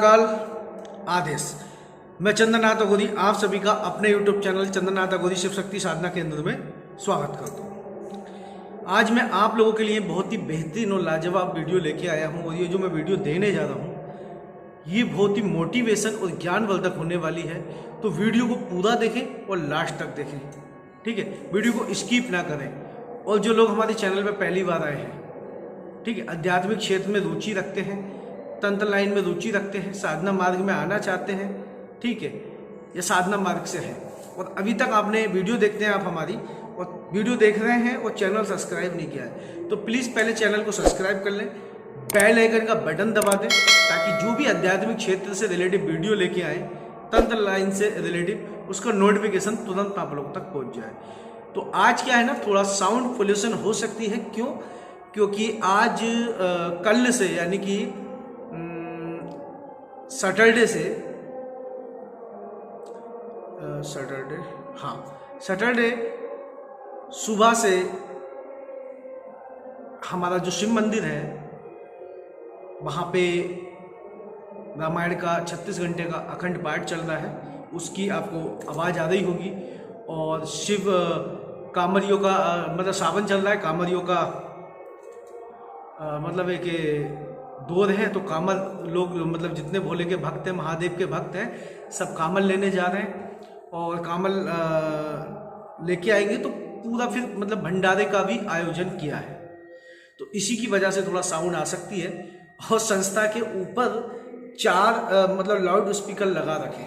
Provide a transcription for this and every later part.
महाकाल आदेश। मैं चंद्रनाथ अघोरी आप सभी का अपने YouTube चैनल चंद्रनाथ अघोरी शिव शक्ति साधना केंद्र में स्वागत करता हूँ। आज मैं आप लोगों के लिए बहुत ही बेहतरीन और लाजवाब वीडियो लेके आया हूँ और ये जो मैं वीडियो देने जा रहा हूँ ये बहुत ही मोटिवेशन और ज्ञानवर्धक होने वाली है। तो वीडियो को पूरा देखें और लास्ट तक देखें, ठीक है। वीडियो को स्किप ना करें। और जो लोग हमारे चैनल पर पहली बार आए हैं, ठीक है, आध्यात्मिक क्षेत्र में रुचि रखते हैं, तंत्र लाइन में रुचि रखते हैं, साधना मार्ग में आना चाहते हैं, ठीक है, या साधना मार्ग से है और अभी तक आपने वीडियो देखते हैं आप हमारी और वीडियो देख रहे हैं और चैनल सब्सक्राइब नहीं किया है तो प्लीज़ पहले चैनल को सब्सक्राइब कर लें, बेल आइकन का बटन दबा दें ताकि जो भी आध्यात्मिक क्षेत्र से रिलेटिव वीडियो लेके आए, तंत्र लाइन से रिलेटिव, उसका नोटिफिकेशन तुरंत आप लोगों तक पहुँच जाए। तो आज क्या है ना, थोड़ा साउंड पोल्यूशन हो सकती है। क्यों? क्योंकि आज कल से यानी कि सैटरडे सुबह से हमारा जो शिव मंदिर है वहाँ पे रामायण का 36 घंटे का अखंड पाठ चल रहा है, उसकी आपको आवाज़ आ रही होगी। और शिव कांवरियों का मतलब सावन चल रहा है, कांवरियों का मतलब एक दौर है। तो कांवल लोग मतलब जितने भोले के भक्त हैं, महादेव के भक्त हैं, सब कांवल लेने जा रहे हैं और कांवल लेके आएंगे तो पूरा फिर मतलब भंडारे का भी आयोजन किया है। तो इसी की वजह से थोड़ा साउंड आ सकती है। और संस्था के ऊपर 4 मतलब लाउड स्पीकर लगा रखे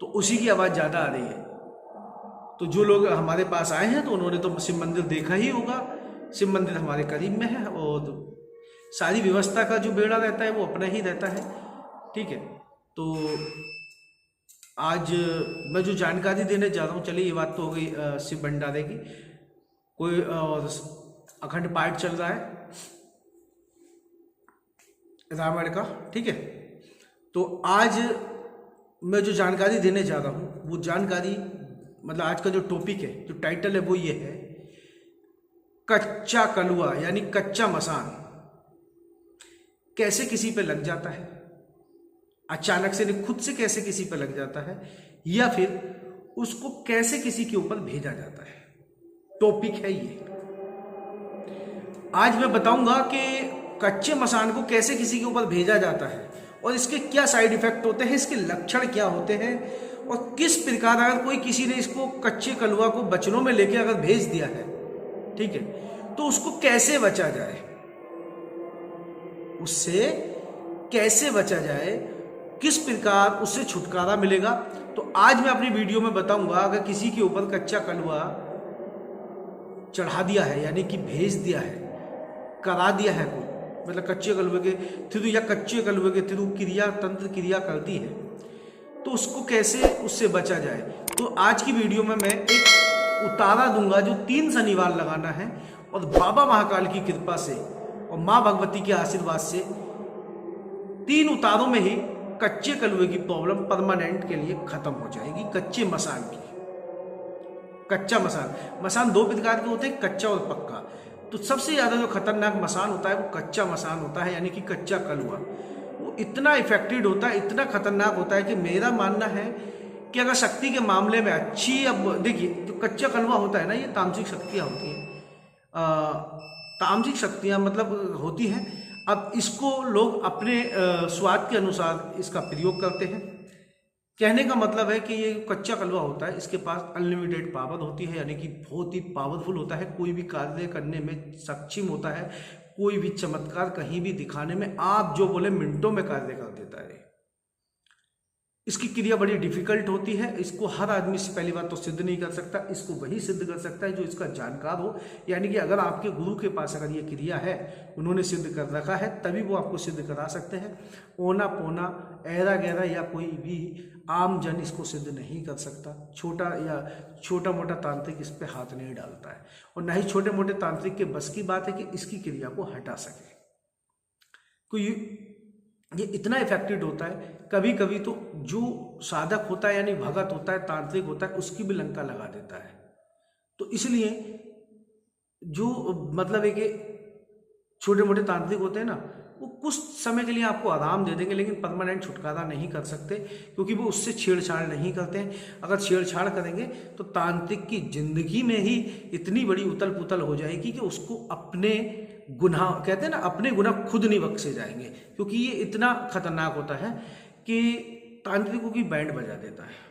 तो उसी की आवाज़ ज़्यादा आ रही है। तो जो लोग हमारे पास आए हैं तो उन्होंने तो शिव मंदिर देखा ही होगा। शिव मंदिर हमारे करीब में है और सारी व्यवस्था का जो बेड़ा रहता है वो अपना ही रहता है, ठीक है। तो आज मैं जो जानकारी देने जा रहा हूँ, चलिए ये बात तो हो गई शिव भंडारे की। कोई और अखंड पाठ चल रहा है रामायण का, ठीक है। तो आज मैं जो जानकारी देने जा रहा हूँ वो जानकारी मतलब आज का जो टॉपिक है, जो टाइटल है वो ये है, कच्चा कलुआ यानी कच्चा मसान कैसे किसी पे लग जाता है, अचानक से नहीं, खुद से कैसे किसी पे लग जाता है, या फिर उसको कैसे किसी के ऊपर भेजा जाता है। टॉपिक है ये। आज मैं बताऊंगा कि कच्चे मसान को कैसे किसी के ऊपर भेजा जाता है और इसके क्या साइड इफेक्ट होते हैं, इसके लक्षण क्या होते हैं और किस प्रकार अगर कोई किसी ने इसको कच्चे कलुआ को बचनों में लेके अगर भेज दिया है, ठीक है, तो उसको कैसे बचा जाए, उससे कैसे बचा जाए, किस प्रकार उससे छुटकारा मिलेगा। तो आज मैं अपनी वीडियो में बताऊंगा अगर किसी के ऊपर कच्चा कलुआ चढ़ा दिया है यानी कि भेज दिया है, करा दिया है, कोई मतलब कच्चे कलुए के थ्रू या कच्चे कलुए के थ्रू क्रिया तंत्र क्रिया करती है तो उसको कैसे उससे बचा जाए। तो आज की वीडियो में मैं एक उतारा दूंगा जो 3 शनिवार लगाना है और बाबा महाकाल की कृपा से और माँ भगवती के आशीर्वाद से 3 उतारों में ही कच्चे कलुए की प्रॉब्लम परमानेंट के लिए खत्म हो जाएगी। कच्चे मसान की, कच्चा मसान 2 प्रकार के होते हैं, कच्चा और पक्का। तो सबसे ज़्यादा जो खतरनाक मसान होता है वो कच्चा मसान होता है यानी कि कच्चा कलुआ। वो इतना इफेक्टेड होता है, इतना खतरनाक होता है कि मेरा मानना है कि अगर शक्ति के मामले में अच्छी, अब देखिए जो कच्चा कलुआ होता है ना, ये तामसिक शक्तियाँ होती हैं, तामसिक शक्तियाँ मतलब होती हैं। अब इसको लोग अपने स्वाद के अनुसार इसका प्रयोग करते हैं। कहने का मतलब है कि ये कच्चा कलुआ होता है, इसके पास अनलिमिटेड पावर होती है यानी कि बहुत ही पावरफुल होता है, कोई भी कार्य करने में सक्षम होता है, कोई भी चमत्कार कहीं भी दिखाने में आप जो बोले मिनटों में कार्य कर देता है। इसकी क्रिया बड़ी डिफिकल्ट होती है, इसको हर आदमी से पहली बात तो सिद्ध नहीं कर सकता, इसको वही सिद्ध कर सकता है जो इसका जानकार हो। यानी कि अगर आपके गुरु के पास अगर ये क्रिया है, उन्होंने सिद्ध कर रखा है, तभी वो आपको सिद्ध करा सकते हैं। ओना पोना ऐरा गहरा या कोई भी आम जन इसको सिद्ध नहीं कर सकता। छोटा मोटा तांत्रिक इस पर हाथ नहीं डालता है और ना ही छोटे मोटे तांत्रिक के बस की बात है कि इसकी क्रिया को हटा सके। कोई ये इतना इफेक्टेड होता है, कभी कभी तो जो साधक होता है यानी भगत होता है, तांत्रिक होता है, उसकी भी लंका लगा देता है। तो इसलिए जो मतलब एक छोटे मोटे तांत्रिक होते हैं ना, वो कुछ समय के लिए आपको आराम दे देंगे, लेकिन परमानेंट छुटकारा नहीं कर सकते, क्योंकि वो उससे छेड़छाड़ नहीं करते हैं। अगर छेड़छाड़ करेंगे तो तांत्रिक की जिंदगी में ही इतनी बड़ी उतल पुतल हो जाएगी कि उसको अपने गुनाह, कहते हैं ना, अपने गुनाह खुद नहीं बख्शे जाएंगे, क्योंकि ये इतना खतरनाक होता है कि तांत्रिकों की बैंड बजा देता है।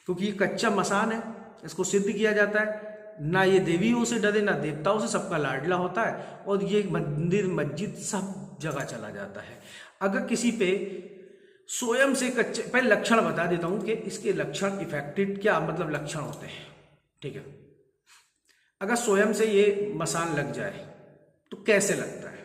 क्योंकि ये कच्चा मसान है, इसको सिद्ध किया जाता है, ना ये देवियों से डरे ना देवताओं से, सबका लाडला होता है, और ये मंदिर मस्जिद सब जगह चला जाता है। अगर किसी पे स्वयं से कच्चे, पहले लक्षण बता देता हूं कि इसके लक्षण, इफेक्टेड क्या मतलब लक्षण होते हैं, ठीक है। अगर स्वयं से ये मसान लग जाए तो कैसे लगता है?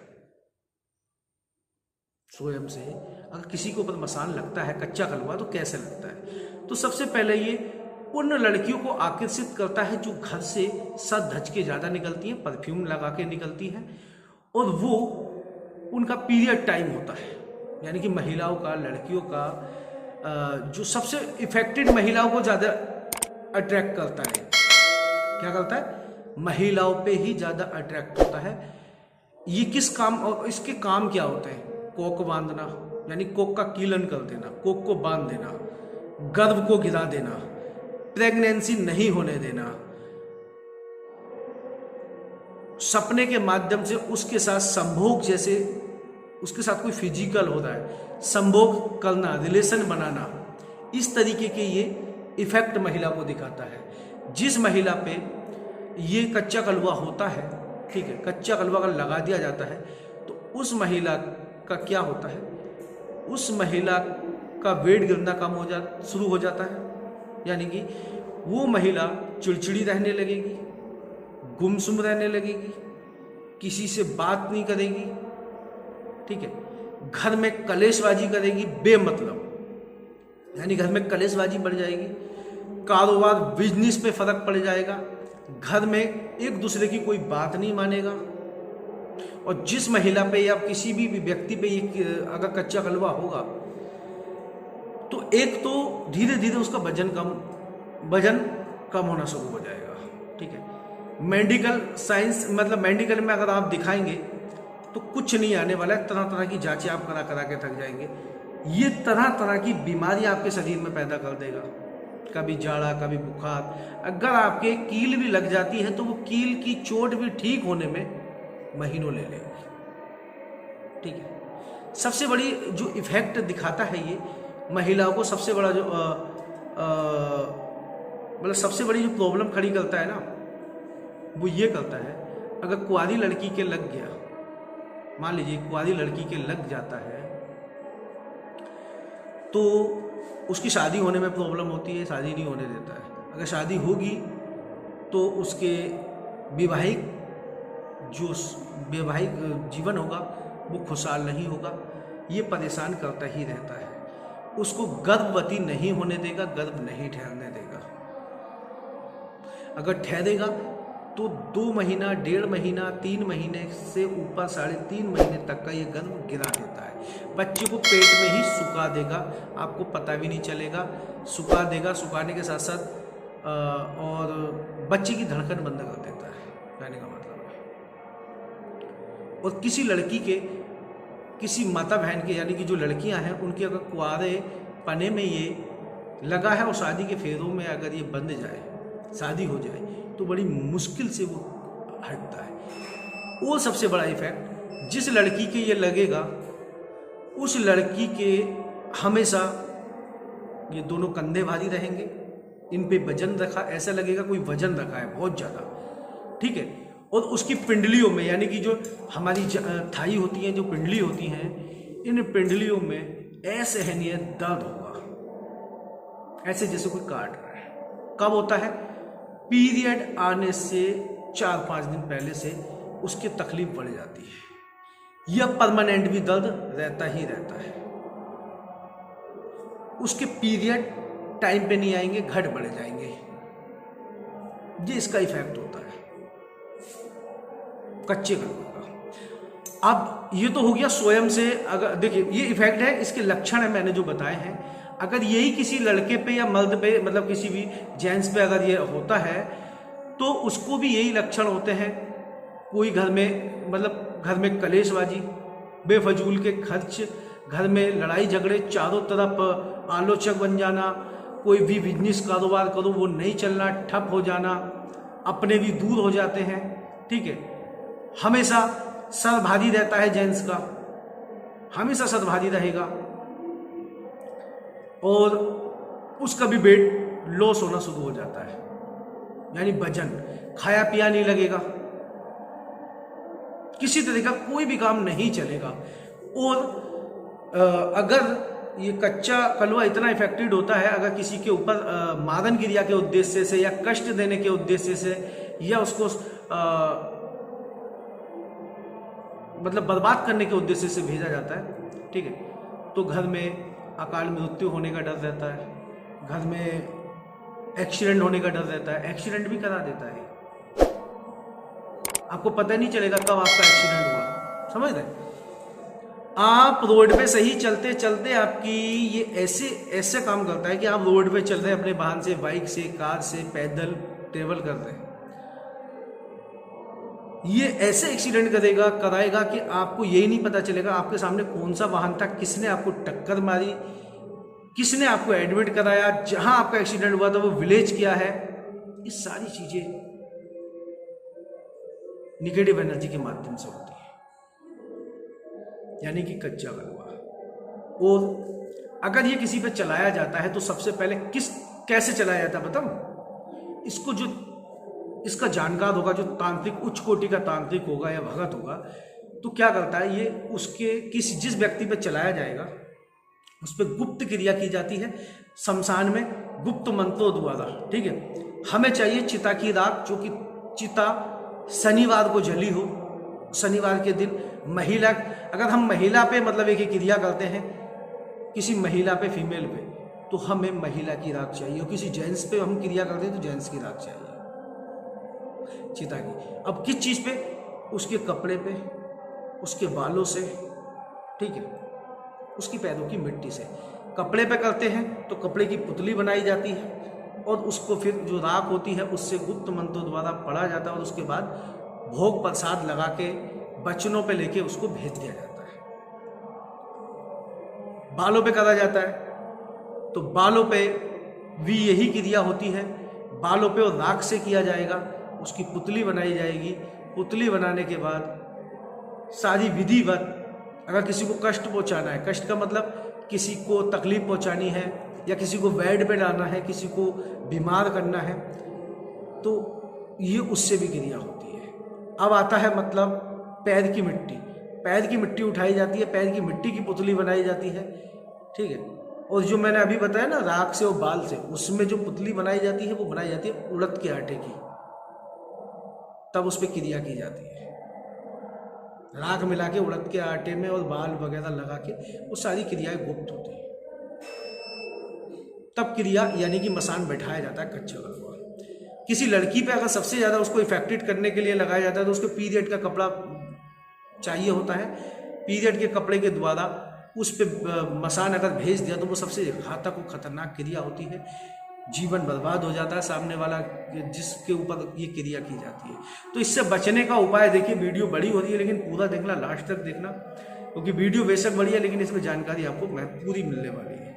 स्वयं से अगर किसी के ऊपर मसान लगता है, कच्चा कलवा, तो कैसे लगता है? तो सबसे पहले ये उन लड़कियों को आकर्षित करता है जो घर से सज धज के ज़्यादा निकलती हैं, परफ्यूम लगा के निकलती हैं, और वो उनका पीरियड टाइम होता है, यानी कि महिलाओं का, लड़कियों का जो सबसे इफेक्टेड महिलाओं को ज़्यादा अट्रैक्ट करता है। क्या करता है? महिलाओं पे ही ज़्यादा अट्रैक्ट होता है। ये किस काम, और इसके काम क्या होते हैं? कोक बांधना, यानी कोक का कीलन कर देना, कोक को बांध देना, गर्भ को गिरा देना, प्रेगनेंसी नहीं होने देना, सपने के माध्यम से उसके साथ संभोग, जैसे उसके साथ कोई फिजिकल हो रहा है, संभोग करना, रिलेशन बनाना, इस तरीके के ये इफेक्ट महिला को दिखाता है। जिस महिला पे ये कच्चा कलवा होता है, ठीक है, कच्चा कलवा अगर लगा दिया जाता है तो उस महिला का क्या होता है? उस महिला का वेट गिरना कम हो शुरू हो जाता है, यानी कि वो महिला चिड़चिड़ी रहने लगेगी, गुमसुम रहने लगेगी, किसी से बात नहीं करेगी, ठीक है, घर में कलेशबाजी करेगी बेमतलब, यानी घर में कलेशबाजी बढ़ जाएगी, कारोबार बिजनेस पे फर्क पड़ जाएगा, घर में एक दूसरे की कोई बात नहीं मानेगा। और जिस महिला पे या किसी भी व्यक्ति पे ये अगर कच्चा कलवा होगा तो एक तो धीरे धीरे उसका वजन कम होना शुरू हो जाएगा, ठीक है। मेडिकल साइंस, मतलब मेडिकल में अगर आप दिखाएंगे तो कुछ नहीं आने वाला है, तरह तरह की जांचें आप करा के थक जाएंगे। ये तरह तरह की बीमारियां आपके शरीर में पैदा कर देगा, कभी जाड़ा, कभी बुखार। अगर आपके कील भी लग जाती है तो वो कील की चोट भी ठीक होने में महीनों ले लेगी, ठीक है। सबसे बड़ी जो इफेक्ट दिखाता है ये महिलाओं को, सबसे बड़ा जो मतलब सबसे बड़ी जो प्रॉब्लम खड़ी करता है ना, वो ये करता है, अगर कुंवारी लड़की के लग गया, मान लीजिए कुंवारी लड़की के लग जाता है तो उसकी शादी होने में प्रॉब्लम होती है, शादी नहीं होने देता है। अगर शादी होगी तो उसके वैवाहिक जीवन होगा वो खुशहाल नहीं होगा, ये परेशान करता ही रहता है। उसको गर्भवती नहीं होने देगा, गर्भ नहीं ठहरने देगा। अगर ठहरेगा तो 2 महीना, 1.5 महीना, 3 महीने से ऊपर 3.5 महीने तक का ये गर्भ गिरा देता है। बच्चे को पेट में ही सुखा देगा, आपको पता भी नहीं चलेगा, सुखा देगा। सुखाने के साथ साथ और बच्चे की धड़कन बंद कर देता है, कहने का मतलब है। और किसी लड़की के, किसी माता बहन के, यानी कि जो लड़कियां हैं उनके अगर कुंवारे पने में ये लगा है और शादी के फेरों में अगर ये बंध जाए, शादी हो जाए, तो बड़ी मुश्किल से वो हटता है। वो सबसे बड़ा इफेक्ट जिस लड़की के ये लगेगा, उस लड़की के हमेशा ये दोनों कंधे भारी रहेंगे, इन पे वजन रखा, ऐसा लगेगा कोई वजन रखा है बहुत ज़्यादा, ठीक है। और उसकी पिंडलियों में, यानी कि जो हमारी थाई होती हैं, जो पिंडली होती हैं, इन पिंडलियों में असहनीय दर्द होगा, ऐसे जैसे कोई काट रहा है। कब होता है? पीरियड आने से 4-5 दिन पहले से उसकी तकलीफ बढ़ जाती है। यह परमानेंट भी दर्द रहता ही रहता है। उसके पीरियड टाइम पे नहीं आएंगे, घट बढ़ जाएंगे, ये इसका इफेक्ट होता है कच्चे कलवे का। अब ये तो हो गया स्वयं से, अगर देखिए ये इफेक्ट है, इसके लक्षण है मैंने जो बताए हैं। अगर यही किसी लड़के पे या मर्द पे, मतलब किसी भी जेंट्स पे अगर ये होता है तो उसको भी यही लक्षण होते हैं। कोई घर में, मतलब घर में कलेशबाजी, बेफजूल के खर्च, घर में लड़ाई झगड़े, चारों तरफ आलोचक बन जाना, कोई भी बिजनेस कारोबार करो वो नहीं चलना, ठप हो जाना, अपने भी दूर हो जाते हैं। ठीक है, हमेशा सर भारी रहता है जेंट्स का, हमेशा सर भारी रहेगा और उसका भी वेट लॉस होना शुरू हो जाता है, यानी वजन, खाया पिया नहीं लगेगा, किसी तरह का कोई भी काम नहीं चलेगा। और अगर ये कच्चा कलवा इतना इफेक्टिव होता है, अगर किसी के ऊपर मादन क्रिया के उद्देश्य से या कष्ट देने के उद्देश्य से या उसको मतलब बर्बाद करने के उद्देश्य से भेजा जाता है, ठीक है, तो घर में अकाल मृत्यु होने का डर रहता है, घर में एक्सीडेंट होने का डर रहता है, एक्सीडेंट भी करा देता है, आपको पता नहीं चलेगा कब आपका एक्सीडेंट हुआ, समझ रहे? आप रोड पे सही चलते चलते आपकी ये ऐसे काम करता है कि आप रोड पे चल रहे हैं अपने वाहन से, बाइक से, कार से, पैदल ट्रेवल कर रहे हैं, ये ऐसे एक्सीडेंट कराएगा कि आपको यही नहीं पता चलेगा आपके सामने कौन सा वाहन था, किसने आपको टक्कर मारी, किसने आपको एडमिट कराया, जहां आपका एक्सीडेंट हुआ था वो विलेज क्या है। ये सारी चीजें निगेटिव एनर्जी के माध्यम से होती है, यानी कि कच्चा कलवा। और अगर ये किसी पे चलाया जाता है तो सबसे पहले कैसे चलाया जाता है बताऊं? इसको जो इसका जानकार होगा, जो तांत्रिक उच्च कोटि का तांत्रिक होगा या भगत होगा, तो क्या करता है, ये उसके जिस व्यक्ति पे चलाया जाएगा उस पर गुप्त क्रिया की जाती है, शमशान में गुप्त मंत्रों द्वारा। ठीक है, हमें चाहिए चिता की राख, जो कि चिता शनिवार को जली हो, शनिवार के दिन महिला, अगर हम महिला पे मतलब एक क्रिया करते हैं, किसी महिला पे, फीमेल पे, तो हमें महिला की राख चाहिए, और किसी जेंट्स पे हम क्रिया करते हैं तो जेंट्स की राख चाहिए चिता की। अब किस चीज पे? उसके कपड़े पे, उसके बालों से, ठीक है, उसकी पैरों की मिट्टी से। कपड़े पे करते हैं तो कपड़े की पुतली बनाई जाती है और उसको फिर जो राख होती है उससे गुप्त मंत्रों द्वारा पढ़ा जाता है और उसके बाद भोग प्रसाद लगा के बचनों पे लेके उसको भेज दिया जाता है। बालों पे करा जाता है तो बालों पे भी यही क्रिया होती है, बालों पे और राख से किया जाएगा, उसकी पुतली बनाई जाएगी। पुतली बनाने के बाद सारी विधिवत, अगर किसी को कष्ट पहुंचाना है, कष्ट का मतलब किसी को तकलीफ पहुंचानी है या किसी को बेड पे डालना है, किसी को बीमार करना है, तो ये उससे भी क्रिया होती है। अब आता है मतलब पैर की मिट्टी, पैर की मिट्टी उठाई जाती है, पैर की मिट्टी की पुतली बनाई जाती है, ठीक है। और जो मैंने अभी बताया ना राख से और बाल से, उसमें जो पुतली बनाई जाती है वो बनाई जाती है उड़द के आटे की, तब उस पर क्रिया की जाती है। राख मिला के उड़द के आटे में और बाल वगैरह लगा के वो सारी क्रियाएं गुप्त होती है, तब क्रिया यानी कि मसान बैठाया जाता है कच्चा कलवा। किसी लड़की पे अगर सबसे ज़्यादा उसको इफेक्टेड करने के लिए लगाया जाता है तो उसको पीरियड का कपड़ा चाहिए होता है, पीरियड के कपड़े के द्वारा उस पर मसान अगर भेज दिया तो वो सबसे घातक और खतरनाक क्रिया होती है, जीवन बर्बाद हो जाता है सामने वाला जिसके ऊपर ये क्रिया की जाती है। तो इससे बचने का उपाय देखिए, वीडियो बड़ी हो रही है लेकिन पूरा देखना, लास्ट तक देखना, क्योंकि वीडियो बेशक बड़ी है लेकिन इसमें जानकारी आपको पूरी मिलने वाली है।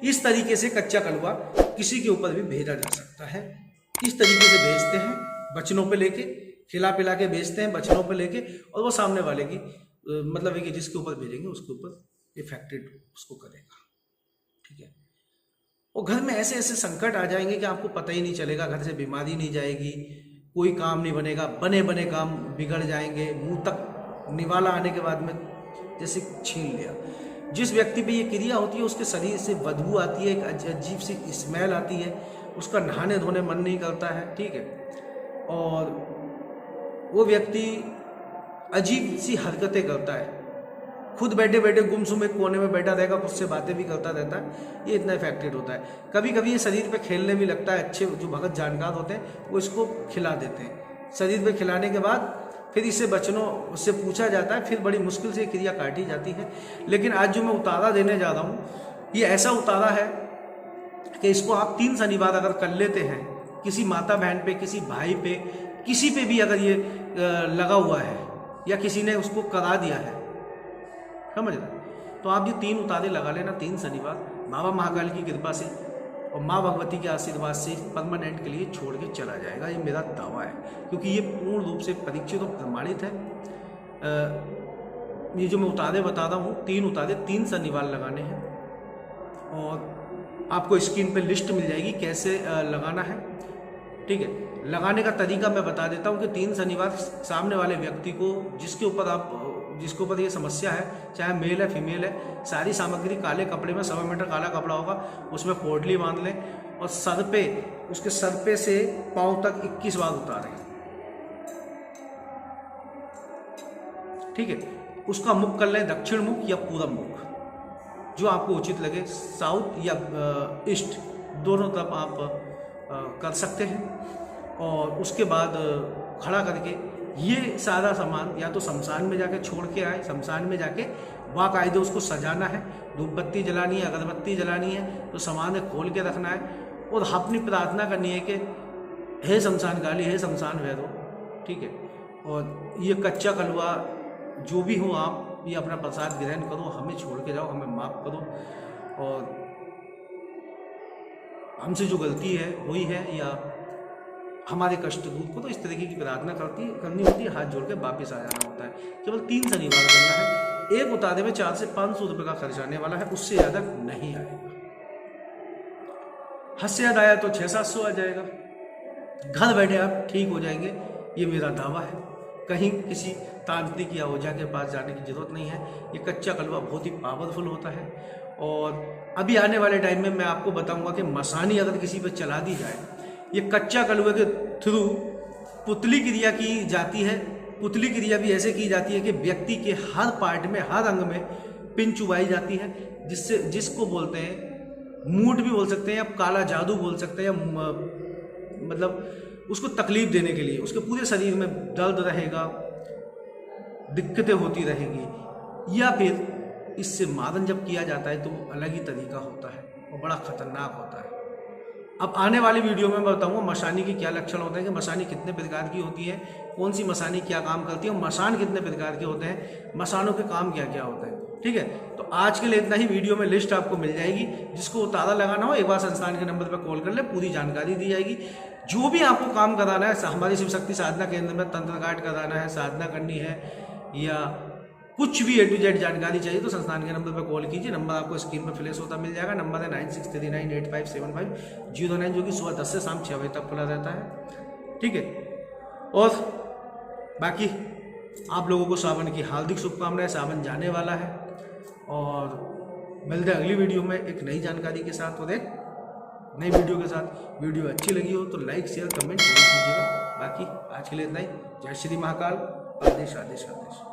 इस तरीके से कच्चा कलवा किसी के ऊपर भी भेजा जा सकता है। इस तरीके से भेजते हैं, बचनों पे लेके, खिला पिला के भेजते हैं बचनों पे लेके, और वो सामने वाले की मतलब है कि जिसके ऊपर भेजेंगे उसके ऊपर इफेक्टेड उसको करेगा, ठीक है। और घर में ऐसे ऐसे संकट आ जाएंगे कि आपको पता ही नहीं चलेगा, घर से बीमारी नहीं जाएगी, कोई काम नहीं बनेगा, बने बने काम बिगड़ जाएंगे, मुंह तक निवाला आने के बाद में जैसे छीन लिया। जिस व्यक्ति पे ये क्रिया होती है उसके शरीर से बदबू आती है, एक अजीब सी स्मेल आती है, उसका नहाने धोने मन नहीं करता है, ठीक है, और वो व्यक्ति अजीब सी हरकतें करता है, खुद बैठे बैठे गुमसुम एक कोने में बैठा रहेगा, खुद से बातें भी करता रहता है, ये इतना इफेक्टेड होता है। कभी कभी ये शरीर पे खेलने भी लगता है, अच्छे जो भगत जानकार होते हैं वो इसको खिला देते हैं, शरीर पे खिलाने के बाद फिर इससे बचनों से पूछा जाता है, फिर बड़ी मुश्किल से क्रिया काटी जाती है। लेकिन आज जो मैं उतारा देने जा रहा हूँ ये ऐसा उतारा है कि इसको आप 3 शनिवार अगर कर लेते हैं, किसी माता बहन पे, किसी भाई पे, किसी पे भी अगर ये लगा हुआ है या किसी ने उसको करा दिया है, समझ रहे। तो आप ये 3 उतारे लगा लेना 3 शनिवार, बाबा महाकाल की कृपा से और माँ भगवती के आशीर्वाद से परमानेंट के लिए छोड़ के चला जाएगा, ये मेरा दावा है, क्योंकि ये पूर्ण रूप से परीक्षित और प्रमाणित है। ये जो मैं उतारे बता रहा हूँ 3 उतारे 3 शनिवार लगाने हैं, और आपको स्क्रीन पे लिस्ट मिल जाएगी कैसे लगाना है, ठीक है। लगाने का तरीका मैं बता देता हूँ कि 3 शनिवार सामने वाले व्यक्ति को जिसके ऊपर ये समस्या है, चाहे मेल है फीमेल है, सारी सामग्री काले कपड़े में 100 मीटर काला कपड़ा होगा, उसमें पोटली बांध लें और उसके सर पे से पांव तक 21 बार उतारें, ठीक है। उसका मुख कर लें दक्षिण मुख या पूरब मुख, जो आपको उचित लगे, साउथ या ईस्ट दोनों तरफ आप कर सकते हैं। और उसके बाद खड़ा करके ये सारा सामान या तो शमशान में जाके छोड़ के आए, शमशान में जाके बाकायदे उसको सजाना है, धूप बत्ती जलानी है, अगरबत्ती जलानी है, तो सामान खोल के रखना है और अपनी प्रार्थना करनी है कि हे शमशान काली, हे शमशान भैरव, ठीक है। और ये कच्चा कलवा जो भी हो, आप ये अपना प्रसाद ग्रहण करो, हमें छोड़ के जाओ, हमें माफ़ करो, और हमसे जो गलती है हुई है या हमारे कष्ट दूर को, तो इस तरीके की प्रार्थना करनी होती है, हाथ जोड़ के वापस आ जाना होता है। केवल 3 शनिवार करना है, एक उतारे में 400 से 500 रुपये का खर्च आने वाला है, उससे ज़्यादा नहीं आएगा। हद से ज़्यादा आया तो 600-700 आ जाएगा, घर बैठे आप ठीक हो जाएंगे, ये मेरा दावा है। कहीं किसी तांत्रिक या ओझा के पास जाने की जरूरत नहीं है। ये कच्चा कलवा बहुत ही पावरफुल होता है, और अभी आने वाले टाइम में मैं आपको बताऊंगा कि मसानी अगर किसी पे चला दी जाए, ये कच्चा कलवे के थ्रू पुतली क्रिया की जाती है। पुतली क्रिया भी ऐसे की जाती है कि व्यक्ति के हर पार्ट में, हर अंग में पिन चुबाई जाती है, जिसको बोलते हैं मूड भी बोल सकते हैं, या काला जादू बोल सकते हैं, या मतलब उसको तकलीफ देने के लिए उसके पूरे शरीर में दर्द रहेगा, दिक्कतें होती रहेगी, या फिर इससे मारन जब किया जाता है तो अलग ही तरीका होता है और बड़ा खतरनाक होता है। अब आने वाली वीडियो में मैं बताऊंगा मशानी के क्या लक्षण होते हैं, कि मशानी कितने प्रकार की होती है, कौन सी मशानी क्या काम करती है, और मसान कितने प्रकार के होते हैं, मसानों के काम क्या क्या होते हैं, ठीक है। तो आज के लिए इतना ही। वीडियो में लिस्ट आपको मिल जाएगी, जिसको ताला लगाना हो एक बार संस्थान के नंबर पर कॉल कर ले, पूरी जानकारी दी जाएगी। जो भी आपको काम कराना है, हमारी शिव शक्ति साधना केंद्र में तंत्र काट कराना है, साधना करनी है, या कुछ भी A to Z जानकारी चाहिए, तो संस्थान के नंबर पर कॉल कीजिए। नंबर आपको स्क्रीन पर फ्लैश होता मिल जाएगा। नंबर है 9639857509, जो कि सुबह 10 से शाम 6 बजे तक खुला रहता है, ठीक है। और बाकी आप लोगों को सावन की हार्दिक शुभकामनाएं। सावन जाने वाला है, और मिलते हैं अगली वीडियो में एक नई जानकारी के साथ और एक नई वीडियो के साथ। वीडियो अच्छी लगी हो तो लाइक शेयर कमेंट जरूर कीजिएगा। बाकी आज के लिए इतना ही। जय श्री महाकाल। आदेश आदेश आदेश।